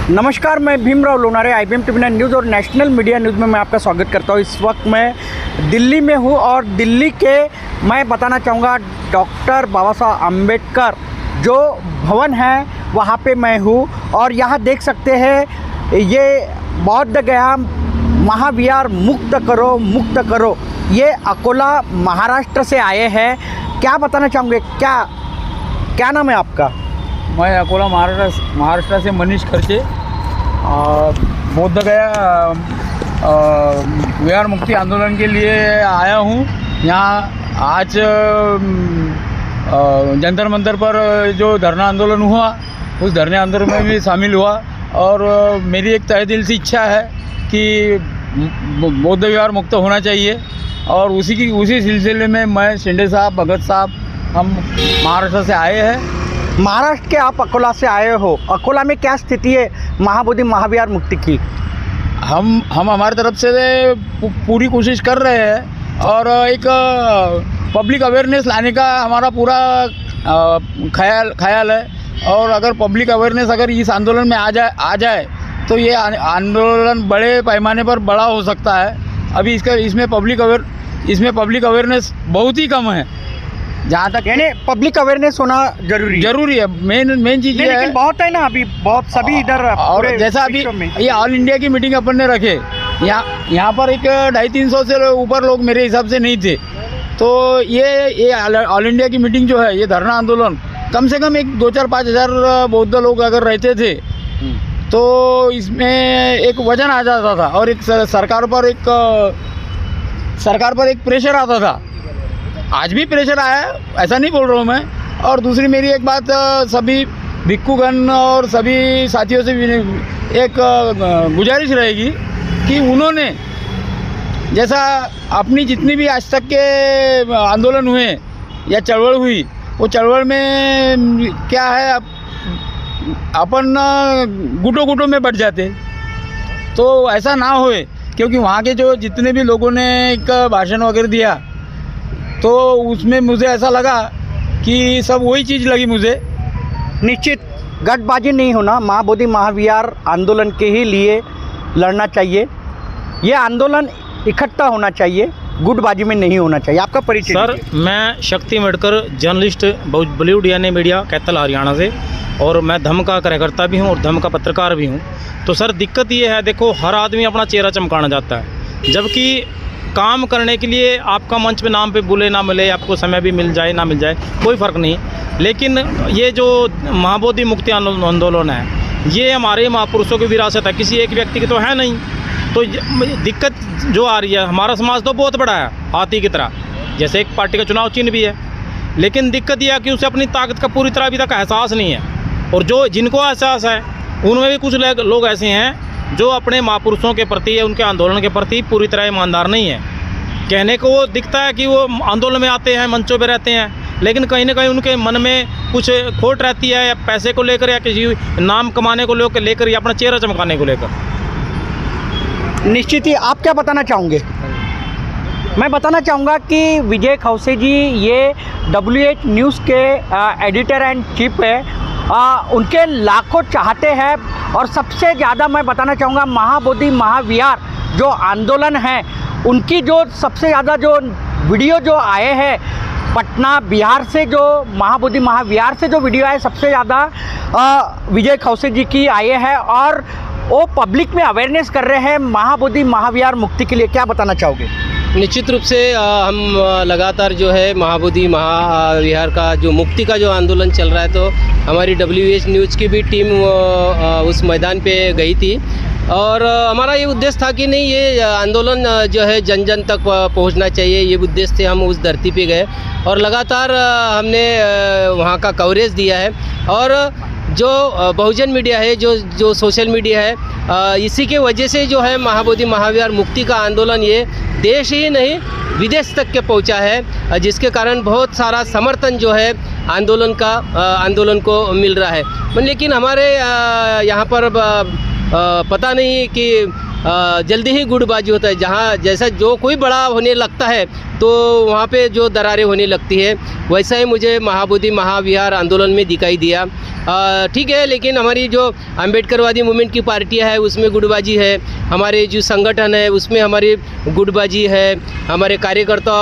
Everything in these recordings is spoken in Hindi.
नमस्कार, मैं Bhimrao Lonare IBM TV news और नेशनल मीडिया न्यूज़ में मैं आपका स्वागत करता हूँ। इस वक्त मैं दिल्ली में हूँ और दिल्ली के मैं बताना चाहूँगा डॉक्टर बाबा साहब अम्बेडकर जो भवन है वहाँ पे मैं हूँ और यहाँ देख सकते हैं ये बौद्ध गया महाविहार मुक्त करो। ये अकोला महाराष्ट्र से आए हैं। क्या बताना चाहूँगे, क्या नाम है आपका? मैं अकोला महाराष्ट्र से मनीष खर्चे बौद्ध गया विहार मुक्ति आंदोलन के लिए आया हूँ। यहाँ आज जंतर मंतर पर जो धरना आंदोलन हुआ उस धरने आंदोलन में भी शामिल हुआ और मेरी एक तहे दिल से इच्छा है कि बौद्ध विहार मुक्त होना चाहिए और उसी सिलसिले में मैं शिंदे साहब, भगत साहब, हम महाराष्ट्र से आए हैं। महाराष्ट्र के आप अकोला से आए हो, अकोला में क्या स्थिति है महाबोधि महाविहार मुक्ति की? हम हमारी तरफ से पूरी कोशिश कर रहे हैं और एक पब्लिक अवेयरनेस लाने का हमारा पूरा ख्याल है और अगर पब्लिक अवेयरनेस अगर इस आंदोलन में आ जाए तो ये आंदोलन बड़े पैमाने पर बड़ा हो सकता है। अभी इसमें पब्लिक अवेयरनेस बहुत ही कम है। जहाँ तक यानी पब्लिक अवेयरनेस होना जरूरी है। मेन चीज़ ये है, बहुत है ना अभी बहुत सभी इधर और जैसा अभी ये ऑल इंडिया की मीटिंग अपन ने रखे, यहाँ पर एक 250-300 से ऊपर लोग मेरे हिसाब से नहीं थे। तो ये ऑल इंडिया की मीटिंग जो है, ये धरना आंदोलन कम से कम एक 2-4-5 हज़ार बौद्ध लोग अगर रहते थे तो इसमें एक वजन आ जाता था और एक सरकार पर एक प्रेशर आता था। आज भी प्रेशर आया है, ऐसा नहीं बोल रहा हूँ मैं। और दूसरी मेरी एक बात सभी भिक्खुगण और सभी साथियों से एक गुजारिश रहेगी कि उन्होंने जैसा अपनी जितनी भी आज तक के आंदोलन हुए या चळवळ हुई, वो चळवळ में क्या है, अपन गुटों में बढ़ जाते, तो ऐसा ना होए। क्योंकि वहाँ के जो जितने भी लोगों ने एक भाषण वगैरह दिया तो उसमें मुझे ऐसा लगा कि सब वही चीज़ लगी मुझे। निश्चित गठबाजी नहीं होना, महाबोधि महाविहार आंदोलन के ही लिए लड़ना चाहिए। ये आंदोलन इकट्ठा होना चाहिए, गुटबाजी में नहीं होना चाहिए। आपका परिचय सर? मैं शक्ति मेडकर, जर्नलिस्ट, बॉलीवुड यानी मीडिया, कैथल हरियाणा से, और मैं धम्म का कार्यकर्ता भी हूँ और धम्म का पत्रकार भी हूँ। तो सर दिक्कत ये है, देखो हर आदमी अपना चेहरा चमकाना चाहता है, जबकि काम करने के लिए आपका मंच पे नाम पे बुले ना मिले, आपको समय भी मिल जाए ना मिल जाए कोई फ़र्क नहीं। लेकिन ये जो महाबोधि मुक्ति आंदोलन है, ये हमारे महापुरुषों की विरासत है, किसी एक व्यक्ति की तो है नहीं। तो दिक्कत जो आ रही है, हमारा समाज तो बहुत बड़ा है, हाथी की तरह, जैसे एक पार्टी का चुनाव चिन्ह भी है, लेकिन दिक्कत यह है कि उसे अपनी ताकत का पूरी तरह अभी तक एहसास नहीं है। और जो जिनको एहसास है उनमें भी कुछ लोग ऐसे हैं जो अपने महापुरुषों के प्रति या उनके आंदोलन के प्रति पूरी तरह ईमानदार नहीं है। कहने को वो दिखता है कि वो आंदोलन में आते हैं, मंचों पे रहते हैं, लेकिन कहीं ना कहीं उनके मन में कुछ खोट रहती है, या पैसे को लेकर या किसी नाम कमाने को लेकर या अपना चेहरा चमकाने को लेकर। निश्चित ही आप क्या बताना चाहोगे? मैं बताना चाहूँगा कि विजय खौसे जी ये WH न्यूज़ के एडिटर एंड चीफ है। उनके लाखों चाहते हैं और सबसे ज़्यादा मैं बताना चाहूँगा महाबोधि महाविहार जो आंदोलन है, उनकी जो सबसे ज़्यादा जो वीडियो जो आए हैं पटना बिहार से, जो महाबोधि महाविहार से जो वीडियो आए सबसे ज़्यादा विजय खौसे जी की आए हैं और वो पब्लिक में अवेयरनेस कर रहे हैं महाबोधि महाविहार मुक्ति के लिए। क्या बताना चाहोगे? निश्चित रूप से हम लगातार जो है महाबोधि महाविहार का जो मुक्ति का जो आंदोलन चल रहा है, तो हमारी WH न्यूज़ की भी टीम उस मैदान पे गई थी और हमारा ये उद्देश्य था कि नहीं, ये आंदोलन जो है जन जन तक पहुंचना चाहिए, ये उद्देश्य से हम उस धरती पे गए और लगातार हमने वहाँ का कवरेज दिया है। और जो बहुजन मीडिया है, जो सोशल मीडिया है, इसी के वजह से जो है महाबोधि महाविहार मुक्ति का आंदोलन ये देश ही नहीं विदेश तक के पहुंचा है, जिसके कारण बहुत सारा समर्थन जो है आंदोलन को मिल रहा है। लेकिन हमारे यहाँ पर पता नहीं कि जल्दी ही गुटबाजी होता है, जहाँ जैसा जो कोई बड़ा होने लगता है तो वहाँ पे जो दरारें होने लगती है, वैसा ही मुझे महाबोधि महाविहार आंदोलन में दिखाई दिया। ठीक है, लेकिन हमारी जो अम्बेडकरवादी मूवमेंट की पार्टियां है उसमें गुटबाजी है, हमारे जो संगठन है उसमें हमारी गुटबाजी है, हमारे कार्यकर्ता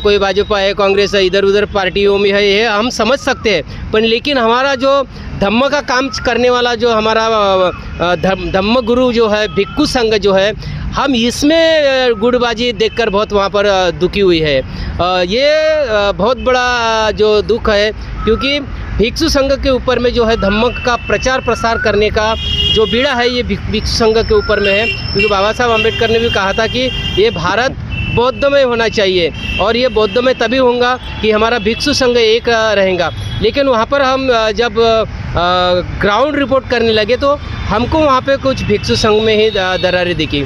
कोई भाजपा है, कांग्रेस है, इधर उधर पार्टियों में है, ये हम समझ सकते हैं। पर लेकिन हमारा जो धम्म का काम करने वाला जो हमारा धम्म गुरु जो है, भिक्खु संघ जो है, हम इसमें गुटबाजी देखकर बहुत वहाँ पर दुखी हुई है। ये बहुत बड़ा जो दुख है, क्योंकि भिक्षु संघ के ऊपर में जो है धम्म का प्रचार प्रसार करने का जो बीड़ा है ये भिक्षु संघ के ऊपर में है। क्योंकि बाबा साहब अम्बेडकर ने भी कहा था कि ये भारत बौद्धमय होना चाहिए, और ये बौद्धमय तभी होगा कि हमारा भिक्षु संघ एक रहेगा। लेकिन वहाँ पर हम जब ग्राउंड रिपोर्ट करने लगे तो हमको वहाँ पे कुछ भिक्षु संघ में ही दरारें दिखी।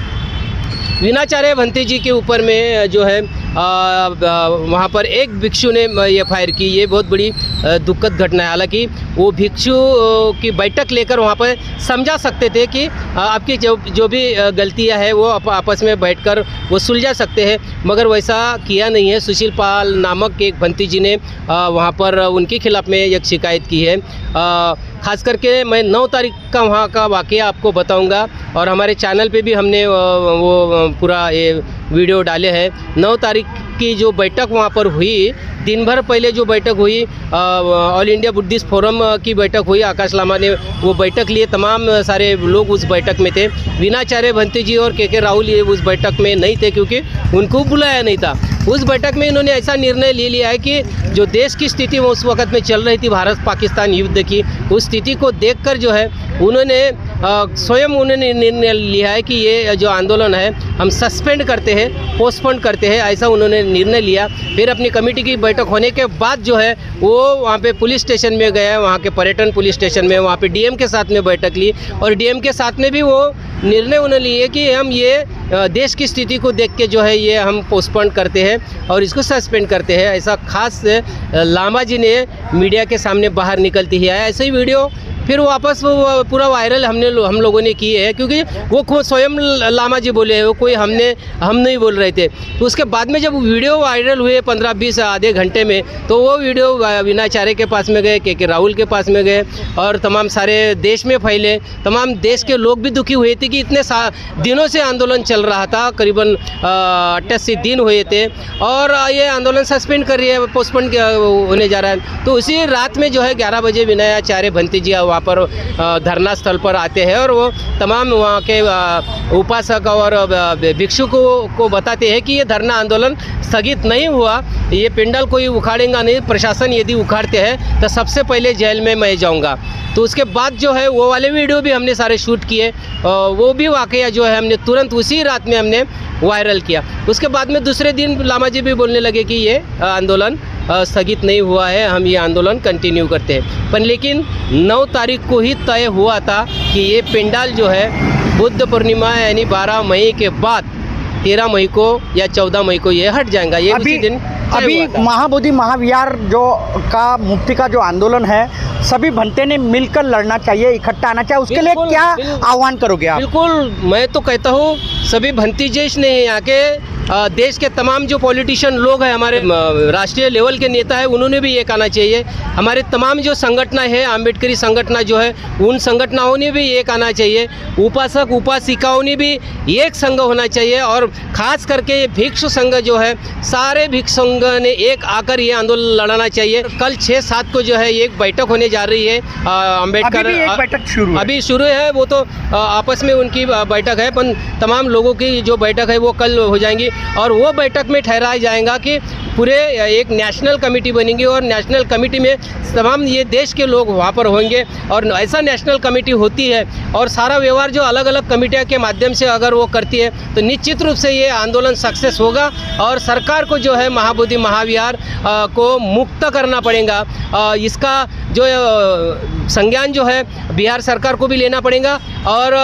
वीणाचार्य भंते जी के ऊपर में जो है वहाँ पर एक भिक्षु ने ये फायर की, ये बहुत बड़ी दुखद घटना है। हालांकि वो भिक्षु की बैठक लेकर वहाँ पर समझा सकते थे कि आपकी जो भी गलतियाँ हैं वो आपस में बैठकर वो सुलझा सकते हैं, मगर वैसा किया नहीं है। सुशील पाल नामक एक भंती जी ने वहाँ पर उनके खिलाफ़ में एक शिकायत की है। ख़ास करके मैं 9 तारीख का वहाँ का वाक़या आपको बताऊंगा, और हमारे चैनल पे भी हमने वो पूरा ये वीडियो डाले हैं। 9 तारीख की जो बैठक वहाँ पर हुई, दिन भर पहले जो बैठक हुई, ऑल इंडिया बुद्धिस्ट फोरम की बैठक हुई, आकाश लामा ने वो बैठक लिए, तमाम सारे लोग उस बैठक में थे। वीणाचार्य भंते जी और के राहुल ये उस बैठक में नहीं थे, क्योंकि उनको बुलाया नहीं था। उस बैठक में इन्होंने ऐसा निर्णय ले लिया है कि जो देश की स्थिति उस वक्त में चल रही थी, भारत पाकिस्तान युद्ध की, उस स्थिति को देखकर जो है उन्होंने स्वयं उन्होंने निर्णय लिया है कि ये जो आंदोलन है हम सस्पेंड करते हैं, पोस्टपोन करते हैं, ऐसा उन्होंने निर्णय लिया। फिर अपनी कमेटी की बैठक होने के बाद जो है वो वहाँ पे पुलिस स्टेशन में गए, वहाँ के पर्यटन पुलिस स्टेशन में, वहाँ पे डीएम के साथ में बैठक ली, और डीएम के साथ में भी वो निर्णय उन्होंने लिए कि हम ये देश की स्थिति को देख के जो है ये हम पोस्टपोन करते हैं और इसको सस्पेंड करते हैं। ऐसा खास लामा जी ने मीडिया के सामने बाहर निकलती ही आया। ऐसे ही वीडियो फिर वापस वो पूरा वायरल हम लोगों ने किए हैं, क्योंकि वो खुद स्वयं लामा जी बोले हैं, वो कोई हम नहीं बोल रहे थे। तो उसके बाद में जब वीडियो वायरल हुए 15-20 आधे घंटे में, तो वो वीडियो वीणाचार्य के पास में गए, के राहुल के पास में गए, और तमाम सारे देश में फैले। तमाम देश के लोग भी दुखी हुए थे कि इतने दिनों से आंदोलन चल रहा था, करीबन 88 दिन हुए थे, और ये आंदोलन सस्पेंड कर रही है, पोस्टपोन होने जा रहा है। तो उसी रात में जो है 11 बजे वीणाचार्य भंते जी वहाँ पर धरना स्थल पर आते हैं, और वो तमाम वहाँ के उपासक और भिक्षु को बताते हैं कि ये धरना आंदोलन स्थगित नहीं हुआ, ये पिंडल कोई उखाड़ेगा नहीं, प्रशासन यदि उखाड़ते हैं तो सबसे पहले जेल में मैं जाऊँगा। तो उसके बाद जो है वो वाले वीडियो भी हमने सारे शूट किए, वो भी वाकया जो है हमने तुरंत उसी रात में हमने वायरल किया। उसके बाद में दूसरे दिन लामा जी भी बोलने लगे कि ये आंदोलन स्थगित नहीं हुआ है, हम ये आंदोलन कंटिन्यू करते हैं। पर लेकिन 9 तारीख को ही तय हुआ था कि ये पिंडाल जो है बुद्ध पूर्णिमा यानी 12 मई के बाद 13 मई को या 14 मई को ये हट जाएगा। ये उसी दिन अभी महाबोधि महाविहार जो का मुक्ति का जो आंदोलन है, सभी भंते ने मिलकर लड़ना चाहिए, इकट्ठा आना चाहिए, उसके लिए क्या आह्वान करोगे आप? बिल्कुल, मैं तो कहता हूँ सभी भंती जैश ने यहाँ के देश के तमाम जो पॉलिटिशियन लोग हैं, हमारे राष्ट्रीय लेवल के नेता हैं, उन्होंने भी एक आना चाहिए। हमारे तमाम जो संगठना है, अम्बेडकरी संगठना जो है, उन संगठनाओं ने भी एक आना चाहिए। उपासक उपासिकाओं ने भी एक संघ होना चाहिए, और ख़ास करके ये भिक्षु संघ जो है, सारे भिक्षु संघ ने एक आकर ये आंदोलन लड़ाना चाहिए। कल 6-7 को जो है एक बैठक होने जा रही है अम्बेडकर, अभी शुरू है, वो तो आपस में उनकी बैठक है, पर तमाम लोगों की जो बैठक है वो कल हो जाएंगी, और वो बैठक में ठहराया जाएगा कि पूरे एक नेशनल कमेटी बनेगी, और नेशनल कमेटी में तमाम ये देश के लोग वहाँ पर होंगे। और ऐसा नेशनल कमेटी होती है और सारा व्यवहार जो अलग अलग कमेटियों के माध्यम से अगर वो करती है, तो निश्चित रूप से ये आंदोलन सक्सेस होगा, और सरकार को जो है महाबोधि महाविहार को मुक्त करना पड़ेगा। इसका जो संज्ञान जो है बिहार सरकार को भी लेना पड़ेगा और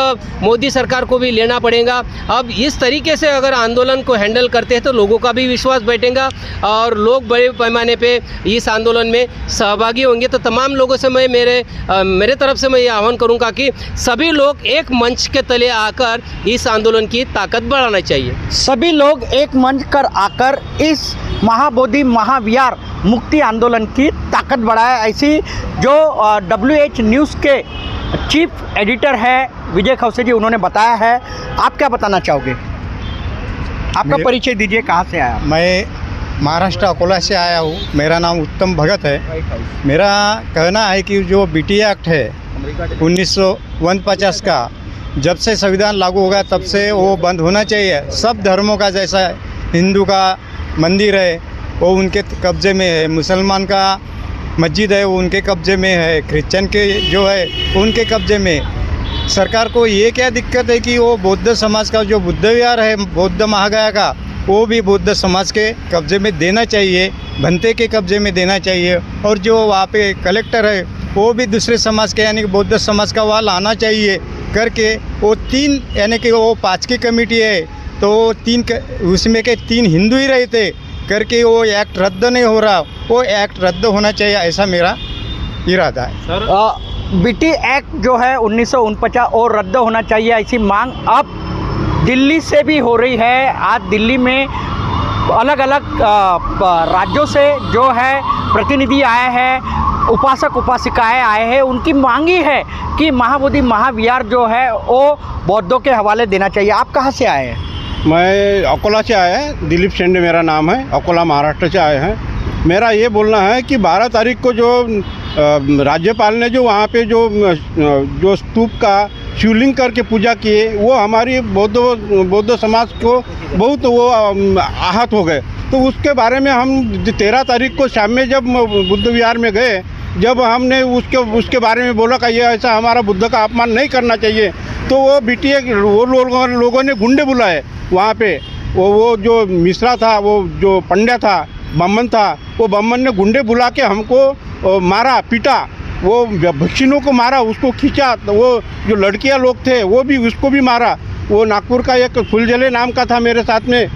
मोदी सरकार को भी लेना पड़ेगा। अब इस तरीके से अगर आंदोलन को हैंडल करते हैं तो लोगों का भी विश्वास बैठेगा, और लोग बड़े पैमाने पे इस आंदोलन में सहभागी होंगे। तो तमाम लोगों से मैं मेरे तरफ से मैं ये आह्वान करूँगा कि सभी लोग एक मंच के तले आकर इस आंदोलन की ताकत बढ़ाना चाहिए। सभी लोग एक मंच कर आकर इस महाबोधि महाविहार मुक्ति आंदोलन की ताकत बढ़ाए, ऐसी जो WH न्यूज़ के चीफ एडिटर है विजय खौसे जी उन्होंने बताया है। आप क्या बताना चाहोगे? आपका परिचय दीजिए, कहाँ से आया? मैं महाराष्ट्र अकोला से आया हूँ। मेरा नाम उत्तम भगत है। मेरा कहना है कि जो BT एक्ट है 1949 का, जब से संविधान लागू होगा तब से वो बंद होना चाहिए। सब धर्मों का, जैसा हिंदू का मंदिर है वो उनके कब्ज़े में है, मुसलमान का मस्जिद है वो उनके कब्ज़े में है, क्रिश्चियन के जो है उनके कब्ज़े में। सरकार को ये क्या दिक्कत है कि वो बौद्ध समाज का जो बुद्ध विहार है बौद्ध महागया का, वो भी बौद्ध समाज के कब्ज़े में देना चाहिए, भंते के कब्ज़े में देना चाहिए। और जो वहाँ पे कलेक्टर है वो भी दूसरे समाज के यानी कि बौद्ध समाज का वहाँ लाना चाहिए करके। वो 3 यानी कि वो 5 की कमेटी है तो 3 उसमें के 3 हिंदू ही रहते करके वो एक्ट रद्द नहीं हो रहा, वो एक्ट रद्द होना चाहिए, ऐसा मेरा इरादा है। सर BT एक्ट जो है 1949 और रद्द होना चाहिए, ऐसी मांग अब दिल्ली से भी हो रही है। आज दिल्ली में अलग अलग राज्यों से जो है प्रतिनिधि आए हैं, उपासक उपासिकाएं आए हैं, उनकी मांग ही है कि महाबोधि महाविहार जो है वो बौद्धों के हवाले देना चाहिए। आप कहाँ से आए हैं? मैं अकोला से आया है, दिलीप शेंडे मेरा नाम है, अकोला महाराष्ट्र से आए हैं। मेरा ये बोलना है कि 12 तारीख को जो राज्यपाल ने जो वहाँ पे जो स्तूप का शिवलिंग करके पूजा किए वो हमारी बौद्ध समाज को बहुत वो आहत हो गए। तो उसके बारे में हम 13 तारीख को शाम में जब बुद्ध विहार में गए, जब हमने उसके बारे में बोला कि ये ऐसा हमारा बुद्ध का अपमान नहीं करना चाहिए, तो वो BT वो लोगों ने गुंडे बुलाए वहाँ पे। वो जो मिश्रा था, वो जो पंड्या था, बम्मन था, वो बम्मन ने गुंडे बुला के हमको मारा, पीटा, वो भक्षिणों को मारा, उसको खींचा। तो वो जो लड़कियाँ लोग थे वो भी उसको भी मारा। वो नागपुर का एक फुलझले नाम का था मेरे साथ में,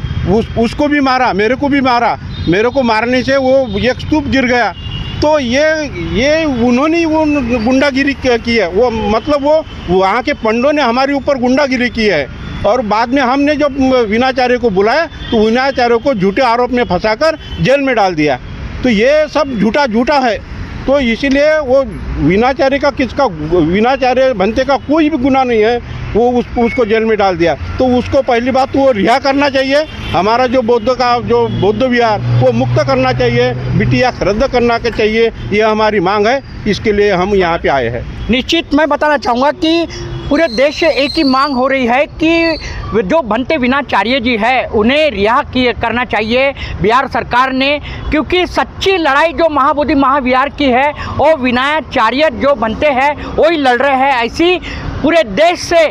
उसको भी मारा, मेरे को भी मारा। मेरे को मारने से वो एक स्तूप गिर गया। तो ये उन्होंने वो गुंडागिरी की है। वो मतलब वो वहाँ के पंडों ने हमारे ऊपर गुंडागिरी की है। और बाद में हमने जब वीणाचार्य को बुलाया तो वीणाचार्य को झूठे आरोप में फंसाकर जेल में डाल दिया। तो ये सब झूठा है। तो इसीलिए वो वीणाचार्य का वीणाचार्य भंते का कोई भी गुनाह नहीं है, वो उसको जेल में डाल दिया। तो उसको पहली बात तो वो रिहा करना चाहिए। हमारा जो बौद्ध विहार वो मुक्त करना चाहिए, BT एक्ट रद्द करना चाहिए, ये हमारी मांग है। इसके लिए हम यहाँ पे आए हैं। निश्चित मैं बताना चाहूँगा कि पूरे देश से एक ही मांग हो रही है कि जो भंते वीणाचार्य जी है उन्हें रिहा करना चाहिए बिहार सरकार ने, क्योंकि सच्ची लड़ाई जो महाबोधि महाविहार की है वो वीणाचार्य जो भंते हैं वही लड़ रहे हैं, ऐसी पूरे देश से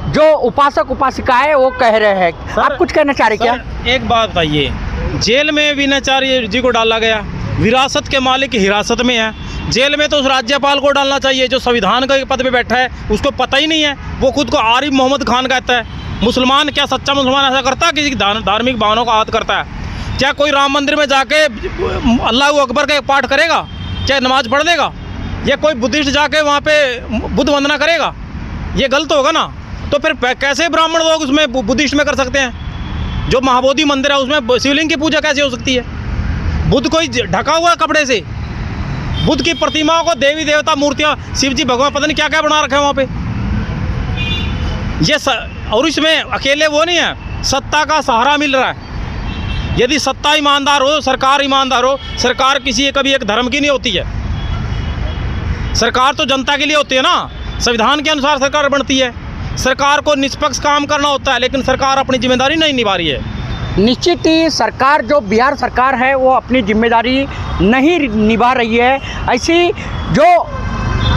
जो उपासक उपासिकाएं वो कह रहे हैं। आप कुछ कहना चाह रहे क्या? एक बात बताइए, जेल में वीणाचार्य जी को डाला गया, विरासत के मालिक हिरासत में है। जेल में तो उस राज्यपाल को डालना चाहिए जो संविधान के पद पे बैठा है, उसको पता ही नहीं है। वो खुद को आरिफ मोहम्मद खान कहता है। मुसलमान क्या सच्चा मुसलमान ऐसा करता है? किसी की धार्मिक भावनाओं का आहत करता है? क्या कोई राम मंदिर में जाके अल्लाह अकबर का पाठ करेगा? क्या नमाज पढ़ देगा? या कोई बुद्धिस्ट जाके वहाँ पे बुद्ध वंदना करेगा? ये गलत होगा ना। तो फिर कैसे ब्राह्मण लोग उसमें बुद्धिस्ट में कर सकते हैं? जो महाबोधि मंदिर है उसमें शिवलिंग की पूजा कैसे हो सकती है? बुद्ध कोई ढका हुआ कपड़े से? बुद्ध की प्रतिमाओं को देवी देवता मूर्तियाँ, शिव जी भगवान पता नहीं क्या क्या बना रखे हैं वहाँ पे। और इसमें अकेले वो नहीं है, सत्ता का सहारा मिल रहा है। यदि सत्ता ईमानदार हो, सरकार ईमानदार हो, सरकार किसी कभी एक धर्म की नहीं होती है। सरकार तो जनता के लिए होती है ना, संविधान के अनुसार सरकार बनती है। सरकार को निष्पक्ष काम करना होता है, लेकिन सरकार अपनी जिम्मेदारी नहीं निभा रही है। निश्चित ही सरकार जो बिहार सरकार है वो अपनी जिम्मेदारी नहीं निभा रही है। ऐसी जो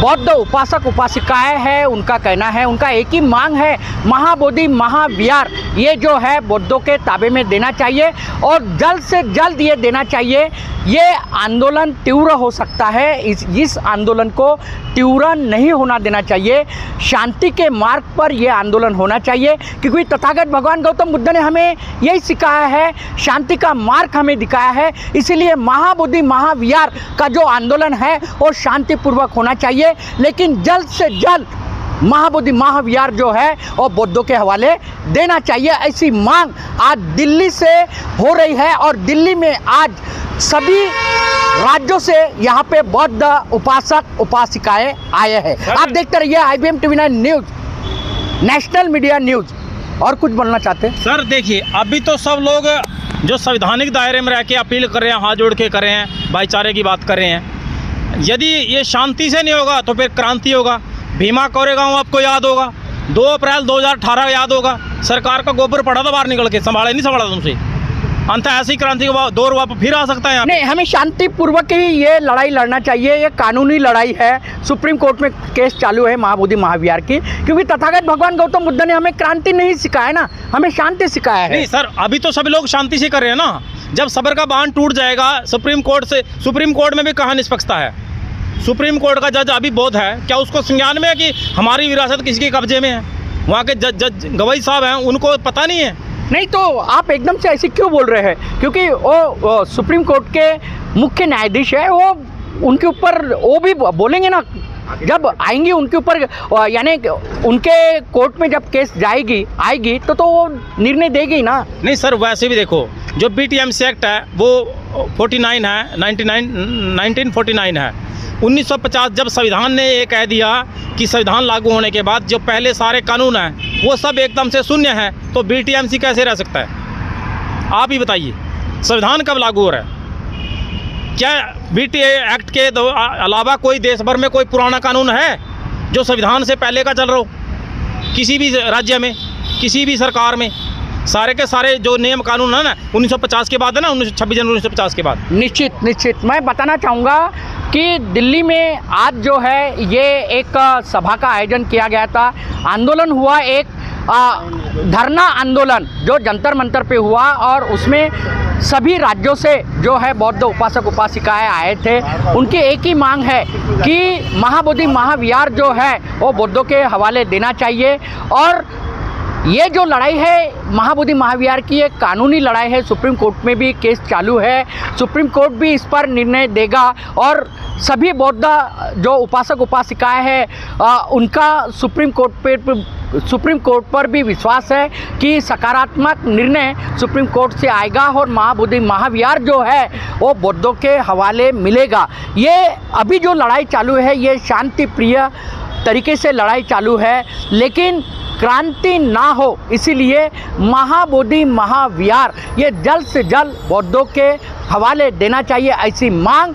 बौद्ध उपासक उपासिकाएं हैं, उनका कहना है, उनका एक ही मांग है, महाबोधि महाविहार ये जो है बौद्धों के ताबे में देना चाहिए और जल्द से जल्द ये देना चाहिए। ये आंदोलन तीव्र हो सकता है, इस आंदोलन को तीव्र नहीं होना देना चाहिए, शांति के मार्ग पर यह आंदोलन होना चाहिए, क्योंकि तथागत भगवान गौतम बुद्ध ने हमें यही सिखाया है, शांति का मार्ग हमें दिखाया है। इसीलिए महाबोधि महाविहार का जो आंदोलन है वो शांतिपूर्वक होना चाहिए, लेकिन जल्द से जल्द महाबोधि महाविहार जो है वो बौद्धों के हवाले देना चाहिए। ऐसी मांग आज दिल्ली से हो रही है और दिल्ली में आज सभी राज्यों से यहाँ पे बौद्ध उपासक उपासिकाएं आए हैं। आप देखते रहिए IBM TV 9 news, national media news. और कुछ बोलना चाहते हैं? सर देखिए, अभी तो सब लोग जो संवैधानिक दायरे में रह के अपील कर रहे हैं, हाथ जोड़ के कर रहे हैं, भाईचारे की बात कर रहे हैं। यदि ये शांति से नहीं होगा तो फिर क्रांति होगा। भीमा कोरेगांव आपको याद होगा, 2 अप्रैल 2018 याद होगा, सरकार का गोबर पड़ा था बाहर निकल के, नहीं संभाला तुमसे। अंत ऐसी क्रांति का दौर वापस फिर आ सकता है यहाँ। नहीं, हमें शांतिपूर्वक ही ये लड़ाई लड़ना चाहिए। ये कानूनी लड़ाई है, सुप्रीम कोर्ट में केस चालू है महाबोधि महाविहार की, क्योंकि तथागत भगवान गौतम बुद्ध ने हमें क्रांति नहीं सिखाया ना, हमें शांति सिखाया है। नहीं सर, अभी तो सभी लोग शांति से कर रहे हैं ना। जब सबर का बांध टूट जाएगा सुप्रीम कोर्ट में भी कहाँ निष्पक्षता है? सुप्रीम कोर्ट का जज अभी बौद्ध है, क्या उसको संज्ञान में है कि हमारी विरासत किसके कब्जे में है? वहाँ के जज गवई साहब हैं, उनको पता नहीं है? नहीं तो आप एकदम से ऐसे क्यों बोल रहे हैं? क्योंकि वो सुप्रीम कोर्ट के मुख्य न्यायाधीश है, वो उनके ऊपर वो भी बोलेंगे ना, जब आएंगी उनके ऊपर, यानी उनके कोर्ट में जब केस आएगी तो वो निर्णय देगी ना। नहीं सर, वैसे भी देखो, जो BTMC एक्ट है वो 49 है, 1949 है। 1950 जब संविधान ने ये कह दिया कि संविधान लागू होने के बाद जो पहले सारे कानून हैं वो सब एकदम से शून्य है, तो BTMC कैसे रह सकता है? आप ही बताइए, संविधान कब लागू हो रहा है? क्या BT एक्ट के अलावा कोई देश भर में कोई पुराना कानून है जो संविधान से पहले का चल रहा हो? किसी भी राज्य में, किसी भी सरकार में सारे के सारे जो नियम कानून है ना 1950 के बाद है ना, 26 जनवरी 1950 के बाद। निश्चित मैं बताना चाहूँगा कि दिल्ली में आज जो है ये एक सभा का आयोजन किया गया था, आंदोलन हुआ, एक धरना आंदोलन जो जंतर मंतर पे हुआ और उसमें सभी राज्यों से जो है बौद्ध उपासक उपासिकाएं आए थे। उनकी एक ही मांग है कि महाबोधि महाविहार जो है वो बौद्धों के हवाले देना चाहिए और ये जो लड़ाई है महाबोधि महाविहार की, एक कानूनी लड़ाई है, सुप्रीम कोर्ट में भी केस चालू है, सुप्रीम कोर्ट भी इस पर निर्णय देगा और सभी बौद्ध जो उपासक उपासिकाएं हैं उनका सुप्रीम कोर्ट पर भी विश्वास है कि सकारात्मक निर्णय सुप्रीम कोर्ट से आएगा और महाबोधि महाविहार जो है वो बौद्धों के हवाले मिलेगा। ये अभी जो लड़ाई चालू है ये शांति प्रिय तरीके से लड़ाई चालू है, लेकिन क्रांति ना हो, इसीलिए महाबोधि महाविहार ये जल्द से जल्द बौद्धों के हवाले देना चाहिए। ऐसी मांग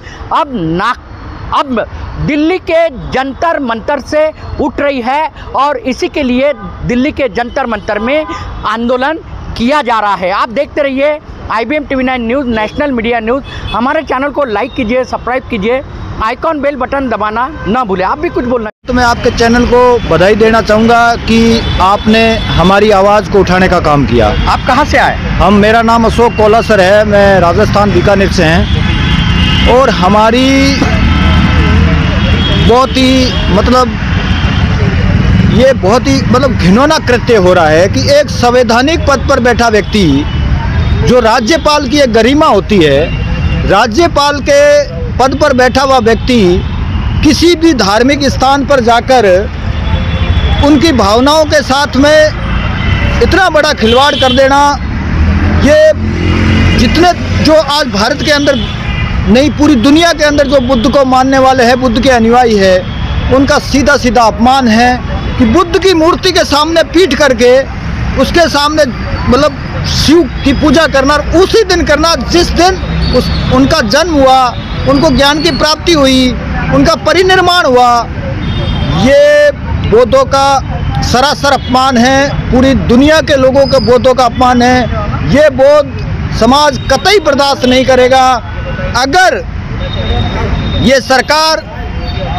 अब दिल्ली के जंतर मंतर से उठ रही है और इसी के लिए दिल्ली के जंतर मंतर में आंदोलन किया जा रहा है। आप देखते रहिए IBM TV 9 news, national media news. हमारे चैनल को लाइक कीजिए, सब्सक्राइब कीजिए, आइकॉन बेल बटन दबाना ना भूलें। आप भी कुछ बोलना? तो मैं आपके चैनल को बधाई देना चाहूँगा कि आपने हमारी आवाज़ को उठाने का काम किया। आप कहाँ से आए? मेरा नाम अशोक कोलासर है, मैं राजस्थान बीकानेर से हैं और हमारी बहुत ही घिनौना कृत्य हो रहा है कि एक संवैधानिक पद पर बैठा व्यक्ति, जो राज्यपाल की एक गरिमा होती है, राज्यपाल के पद पर बैठा हुआ व्यक्ति किसी भी धार्मिक स्थान पर जाकर उनकी भावनाओं के साथ में इतना बड़ा खिलवाड़ कर देना, ये जितने जो आज भारत के अंदर नहीं पूरी दुनिया के अंदर जो बुद्ध को मानने वाले हैं, बुद्ध के अनुयायी है, उनका सीधा सीधा अपमान है कि बुद्ध की मूर्ति के सामने पीट करके उसके सामने शिव की पूजा करना, उसी दिन करना जिस दिन उनका जन्म हुआ, उनको ज्ञान की प्राप्ति हुई, उनका परिनिर्माण हुआ। ये बौद्धों का सरासर अपमान है, पूरी दुनिया के लोगों के बौद्धों का अपमान है। ये बौद्ध समाज कतई बर्दाश्त नहीं करेगा। अगर ये सरकार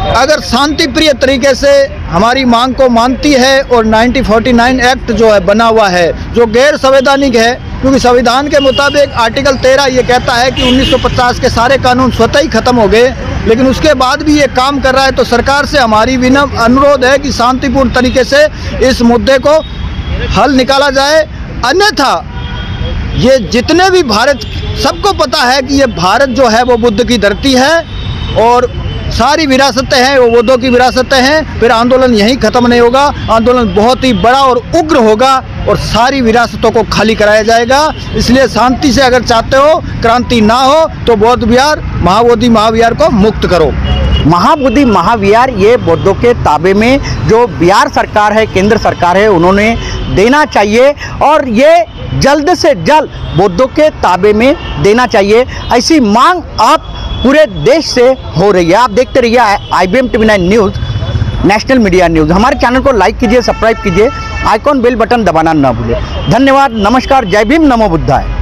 अगर शांति प्रिय तरीके से हमारी मांग को मानती है और 1949 एक्ट जो है बना हुआ है जो गैर संवैधानिक है, क्योंकि संविधान के मुताबिक आर्टिकल 13 ये कहता है कि 1950 के सारे कानून स्वतः ही खत्म हो गए, लेकिन उसके बाद भी ये काम कर रहा है। तो सरकार से हमारी विनम्र अनुरोध है कि शांतिपूर्ण तरीके से इस मुद्दे को हल निकाला जाए, अन्यथा ये जितने भी भारत, सबको पता है कि ये भारत जो है वो बुद्ध की धरती है और सारी विरासतें हैं वो बुद्धों की विरासतें हैं। फिर आंदोलन यहीं खत्म नहीं होगा, आंदोलन बहुत ही बड़ा और उग्र होगा और सारी विरासतों को खाली कराया जाएगा। इसलिए शांति से अगर चाहते हो क्रांति ना हो तो बौद्ध विहार, महाबोधि महाविहार को मुक्त करो। महाबोधि महाविहार ये बौद्धों के ताबे में जो बिहार सरकार है, केंद्र सरकार है, उन्होंने देना चाहिए और ये जल्द से जल्द बौद्धों के ताबे में देना चाहिए। ऐसी मांग आप पूरे देश से हो रही है। आप देखते रहिए IBM TV9 news, national media news. हमारे चैनल को लाइक कीजिए, सब्सक्राइब कीजिए, आइकॉन बेल बटन दबाना ना भूलिए। धन्यवाद, नमस्कार, जय भीम, नमो बुद्धाय।